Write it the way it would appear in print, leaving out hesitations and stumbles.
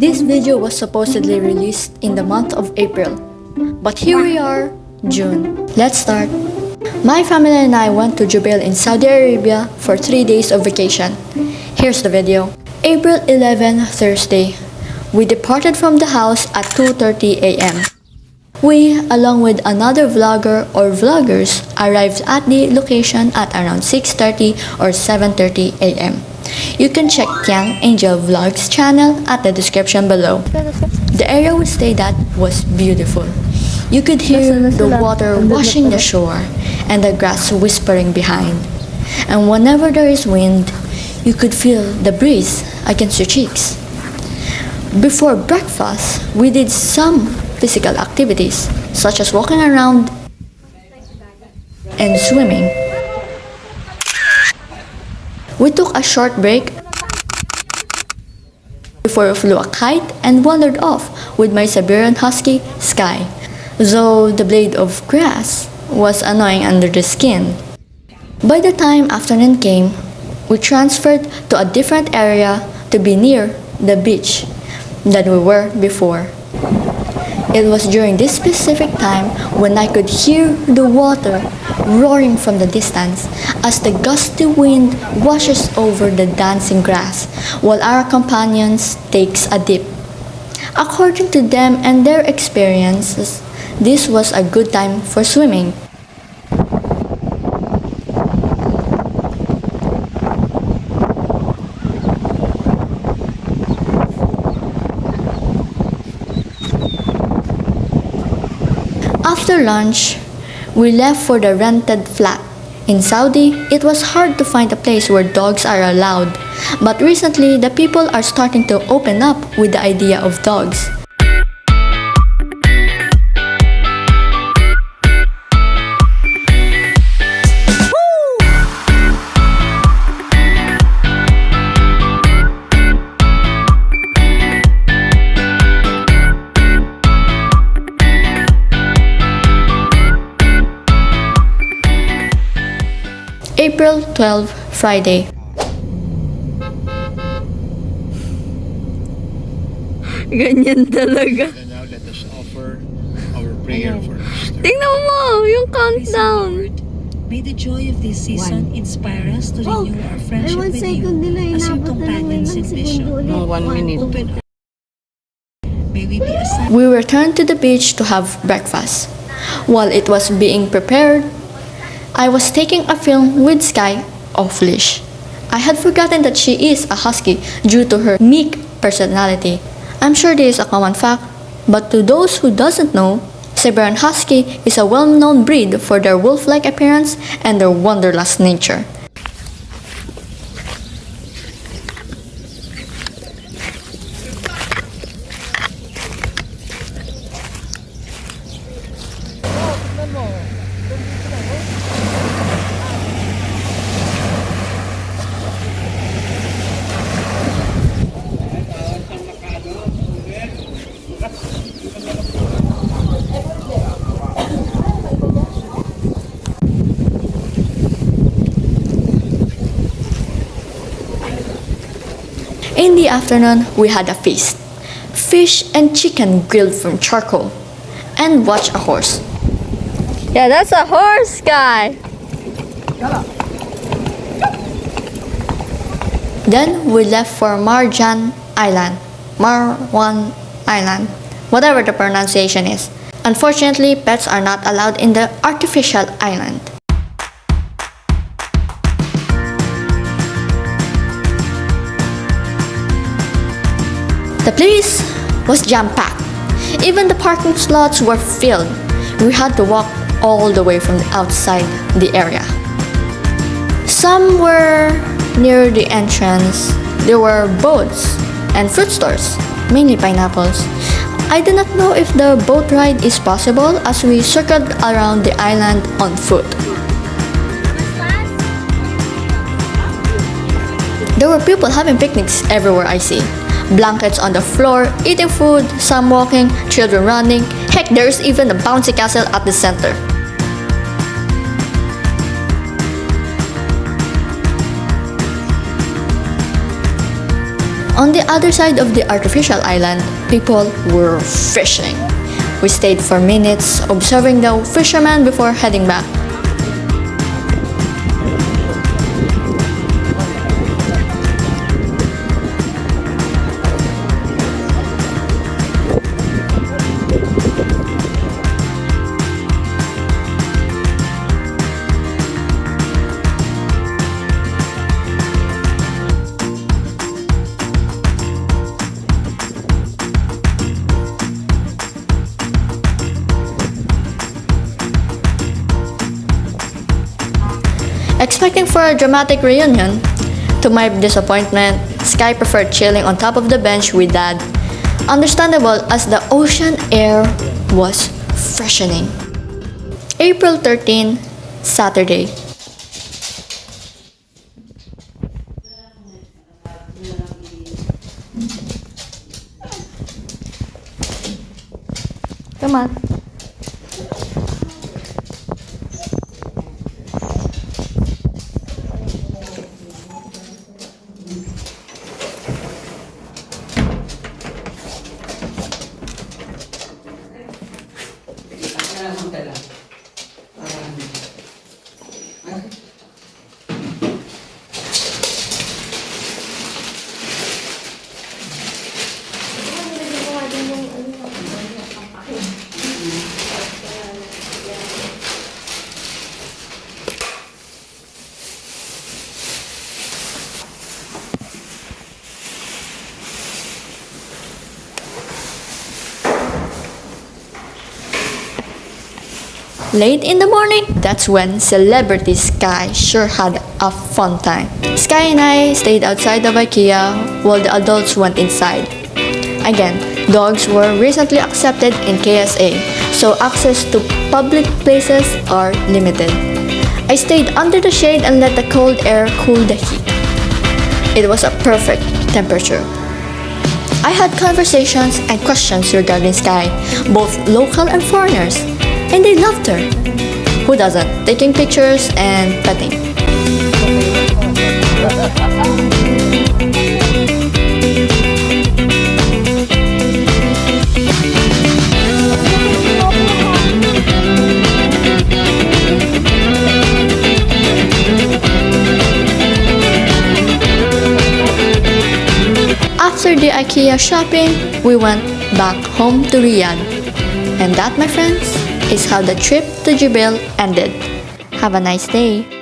This video was supposedly released in the month of April, but here we are, June. Let's start. My family and I went to Jubail in Saudi Arabia for 3 days of vacation. Here's the video. April 11, Thursday. We departed from the house at 2:30 a.m. We, along with another vlogger or vloggers, arrived at the location at around 6:30 or 7:30 a.m. You can check Tiang Angel Vlogs channel at the description below. The area we stayed at was beautiful. You could hear the water washing the shore and the grass whispering behind. And whenever there is wind, you could feel the breeze against your cheeks. Before breakfast, we did some physical activities such as walking around and swimming. We took a short break before we flew a kite and wandered off with my Siberian Husky, Sky, though the blade of grass was annoying under the skin. By the time afternoon came, we transferred to a different area to be near the beach than we were before. It was during this specific time when I could hear the water roaring from the distance as the gusty wind washes over the dancing grass while our companions takes a dip. According to them and their experiences, this was a good time for swimming. After lunch, we left for the rented flat. In Saudi, it was hard to find a place where dogs are allowed, but recently the people are starting to open up with the idea of dogs. April 12, Friday. Ganyan talaga. And now let us offer our prayer for Easter. Tingnan mo, yung countdown. Lord, may the joy of this season inspire us to renew our friendship with you as your companions in vision. 1 minute. Open. May we be assigned. We returned to the beach to have breakfast. While it was being prepared, I was taking a film with Sky off leash. I had forgotten that she is a husky due to her meek personality. I'm sure this is a common fact, but to those who doesn't know, Siberian Husky is a well-known breed for their wolf-like appearance and their wanderlust nature. In the afternoon, we had a feast. Fish and chicken grilled from charcoal. And watch a horse. Yeah, that's a horse, guy. Then we left for Marwan Island, whatever the pronunciation is. Unfortunately, pets are not allowed in the artificial island. The place was jam-packed. Even the parking slots were filled. We had to walk all the way from outside the area. Some were near the entrance. There were boats and fruit stores, mainly pineapples. I do not know if the boat ride is possible as we circled around the island on foot. There were people having picnics everywhere I see. Blankets on the floor, eating food, some walking, children running. Heck, there's even a bouncy castle at the center. On the other side of the artificial island, people were fishing. We stayed for minutes observing the fishermen before heading back. Expecting for a dramatic reunion, to my disappointment, Sky preferred chilling on top of the bench with Dad. Understandable as the ocean air was freshening. April 13, Saturday. Come on. Late in the morning, that's when Celebrity Sky sure had a fun time. Sky and I stayed outside of IKEA while the adults went inside. Again, dogs were recently accepted in KSA, so access to public places are limited. I stayed under the shade and let the cold air cool the heat. It was a perfect temperature. I had conversations and questions regarding Sky, both local and foreigners. And they loved her. Who doesn't? Taking pictures and petting. After the IKEA shopping, we went back home to Riyadh. And that, my friends, is how the trip to Jubail ended. Have a nice day.